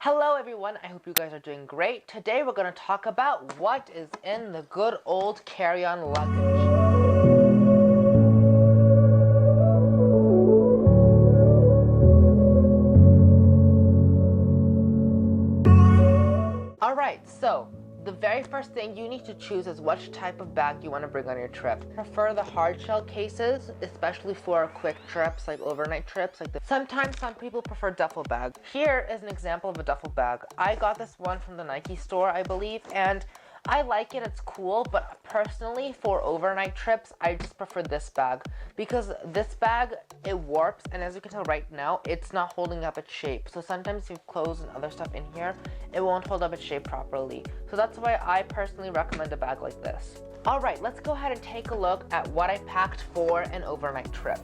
Hello everyone, I hope you guys are doing great. Today we're going to talk about what is in the good old carry-on luggage. Alright, so the very first thing you need to choose is which type of bag you want to bring on your trip. I prefer the hard shell cases, especially for quick trips, like overnight trips. Sometimes some people prefer duffel bags. Here is an example of a duffel bag. I got this one from the Nike store, I believe, and I like it, it's cool, but personally for overnight trips, I just prefer this bag because this bag, it warps, and as you can tell right now, it's not holding up its shape. So sometimes if you have clothes and other stuff in here, it won't hold up its shape properly. So that's why I personally recommend a bag like this. All right, let's go ahead and take a look at what I packed for an overnight trip.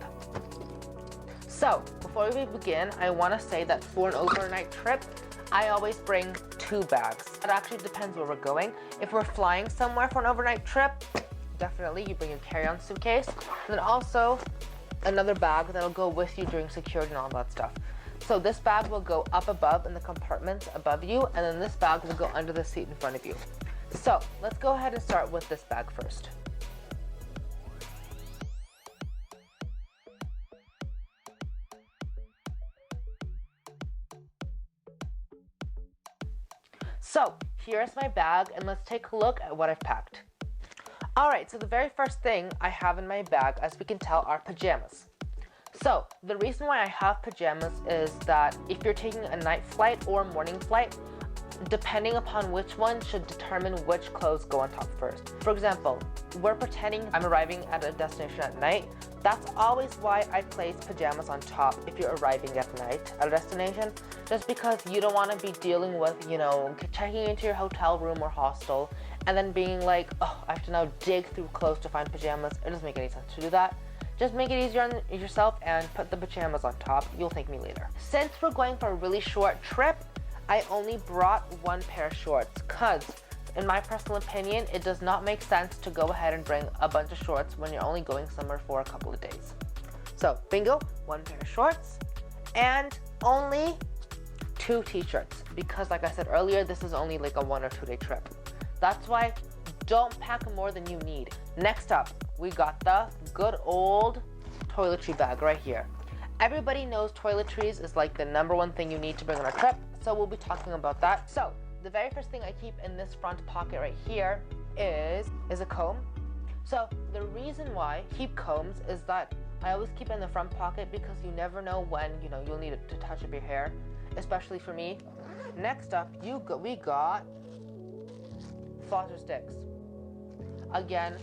So before we begin, I want to say that for an overnight trip, I always bring two bags. It actually depends where we're going. If we're flying somewhere for an overnight trip, definitely you bring your carry-on suitcase. And then also another bag that'll go with you during security and all that stuff. So this bag will go up above in the compartments above you, and then this bag will go under the seat in front of you. So let's go ahead and start with this bag first. So here's my bag, and let's take a look at what I've packed. Alright, so the very first thing I have in my bag, as we can tell, are pajamas. So the reason why I have pajamas is that if you're taking a night flight or a morning flight, depending upon which one should determine which clothes go on top first. For example, we're pretending I'm arriving at a destination at night. That's always why I place pajamas on top if you're arriving at night at a destination, just because you don't want to be dealing with, checking into your hotel room or hostel and then being like, oh, I have to now dig through clothes to find pajamas. It doesn't make any sense to do that. Just make it easier on yourself and put the pajamas on top. You'll thank me later. Since we're going for a really short trip, I only brought one pair of shorts because, in my personal opinion, it does not make sense to go ahead and bring a bunch of shorts when you're only going somewhere for a couple of days. So, bingo, one pair of shorts and only 2 t-shirts because, like I said earlier, this is only like a 1 or 2 day trip. That's why don't pack more than you need. Next up, we got the good old toiletry bag right here. Everybody knows toiletries is like the #1 thing you need to bring on a trip, so we'll be talking about that. So the very first thing I keep in this front pocket right here is a comb. So the reason why I keep combs is that I always keep it in the front pocket because you never know when you'll need it to touch up your hair, especially for me. Next up, we got flosser sticks. Again,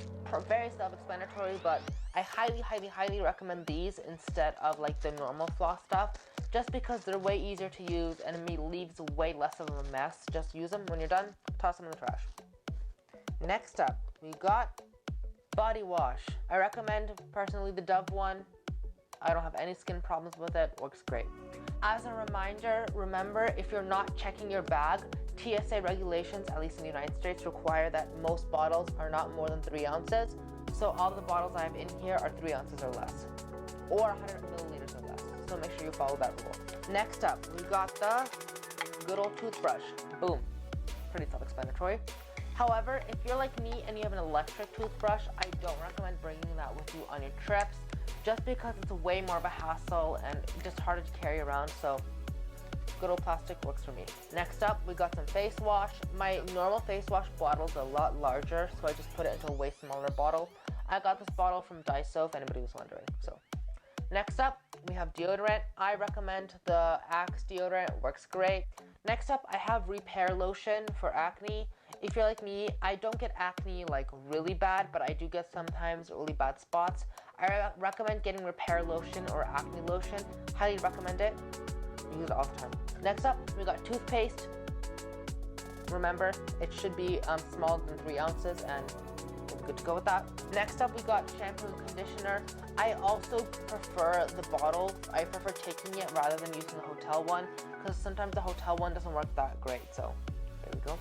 very self-explanatory, but I highly recommend these instead of like the normal floss stuff, just because they're way easier to use and it leaves way less of a mess. Just use them. When you're done, toss them in the trash. Next up, we got body wash. I recommend personally the Dove one. I don't have any skin problems with it. Works great. As a reminder, remember, if you're not checking your bag, TSA regulations, at least in the United States, require that most bottles are not more than 3 ounces. So all the bottles I have in here are 3 ounces or less, or 100 milliliters or less. So make sure you follow that rule. Next up, we got the good old toothbrush. Boom. Pretty self-explanatory. However, if you're like me and you have an electric toothbrush, I don't recommend bringing that with you on your trips, just because it's way more of a hassle and just harder to carry around. So good old plastic works for me. Next up, we got some face wash. My normal face wash bottle is a lot larger, so I just put it into a way smaller bottle. I got this bottle from Daiso, if anybody was wondering. So next up, we have deodorant. I recommend the Axe deodorant. It works great. Next up, I have repair lotion for acne. If you're like me, I don't get acne like really bad, but I do get sometimes really bad spots. I recommend getting repair lotion or acne lotion. Highly recommend it. Use it all the time. Next up, we got toothpaste. Remember, it should be smaller than 3 ounces, and we're good to go with that. Next up, we got shampoo and conditioner. I also prefer the bottle. I prefer taking it rather than using the hotel one, because sometimes the hotel one doesn't work that great. So there we go.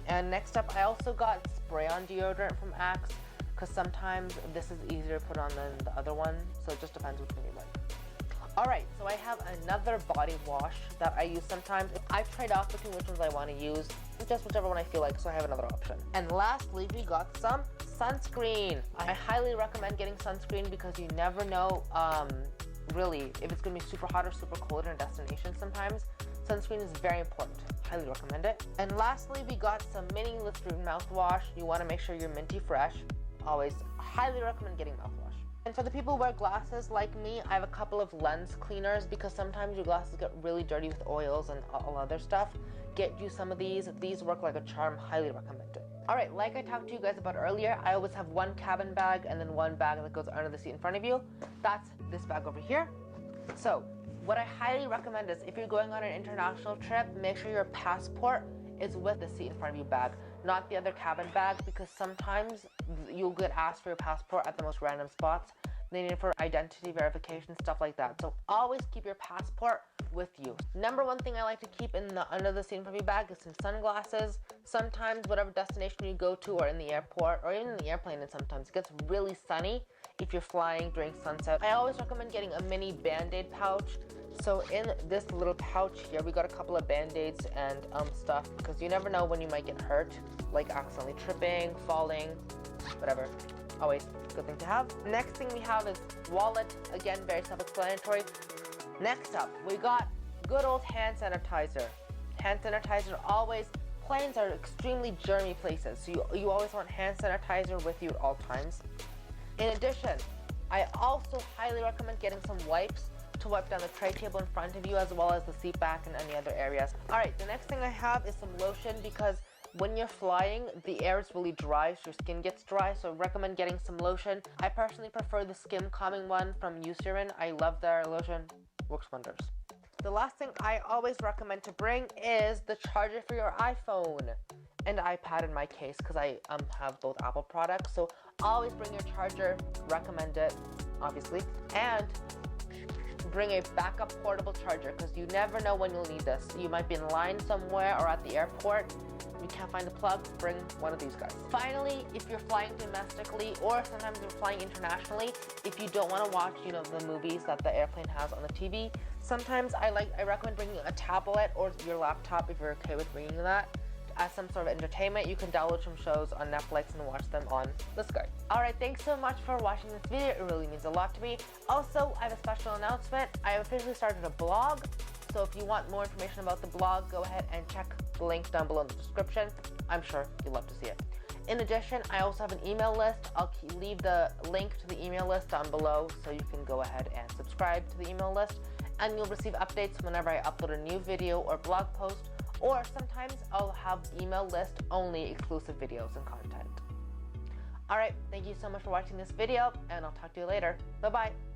And next up, I also got spray-on deodorant from Axe, because sometimes this is easier to put on than the other one. So it just depends which one you like. Alright, so I have another body wash that I use sometimes. I've tried off between which ones I want to use, just whichever one I feel like, so I have another option. And lastly, we got some sunscreen. I highly recommend getting sunscreen because you never know, really, if it's going to be super hot or super cold in a destination sometimes. Sunscreen is very important. Highly recommend it. And lastly, we got some mini Listerine mouthwash. You want to make sure you're minty fresh. Always highly recommend getting mouthwash. And for the people who wear glasses like me, I have a couple of lens cleaners because sometimes your glasses get really dirty with oils and all other stuff. Get you some of these. These work like a charm. Highly recommend it. Alright, like I talked to you guys about earlier, I always have one cabin bag and then one bag that goes under the seat in front of you. That's this bag over here. So, what I highly recommend is if you're going on an international trip, make sure your passport is with the seat in front of you bag, not the other cabin bag, because sometimes you'll get asked for your passport at the most random spots. They need it for identity verification, stuff like that. So always keep your passport with you. Number one thing I like to keep in the under the seat in front of your bag is some sunglasses. Sometimes whatever destination you go to or in the airport or even in the airplane, and sometimes it gets really sunny if you're flying during sunset. I always recommend getting a mini band-aid pouch. So in this little pouch here, we got a couple of band-aids and stuff because you never know when you might get hurt, like accidentally tripping, falling, whatever. Always a good thing to have. Next thing we have is wallet. Again, very self-explanatory. Next up, we got good old hand sanitizer. Hand sanitizer always, planes are extremely germy places, so you always want hand sanitizer with you at all times. In addition, I also highly recommend getting some wipes to wipe down the tray table in front of you as well as the seat back and any other areas. Alright, the next thing I have is some lotion because when you're flying, the air is really dry, so your skin gets dry, so I recommend getting some lotion. I personally prefer the skin calming one from Eucerin. I love their lotion. Works wonders. The last thing I always recommend to bring is the charger for your iPhone and iPad in my case because I have both Apple products. So always bring your charger, recommend it, obviously, and bring a backup portable charger because you never know when you'll need this. You might be in line somewhere or at the airport. You can't find a plug, bring one of these guys. Finally, if you're flying domestically or sometimes you're flying internationally, if you don't want to watch, the movies that the airplane has on the TV, sometimes I recommend bringing a tablet or your laptop if you're okay with bringing that. As some sort of entertainment, you can download some shows on Netflix and watch them on this guy. Alright, thanks so much for watching this video. It really means a lot to me. Also, I have a special announcement. I have officially started a blog. So if you want more information about the blog, go ahead and check the link down below in the description. I'm sure you'd love to see it. In addition, I also have an email list. I'll leave the link to the email list down below so you can go ahead and subscribe to the email list. And you'll receive updates whenever I upload a new video or blog post. Or sometimes I'll have email list only exclusive videos and content. Alright, thank you so much for watching this video, and I'll talk to you later. Bye-bye.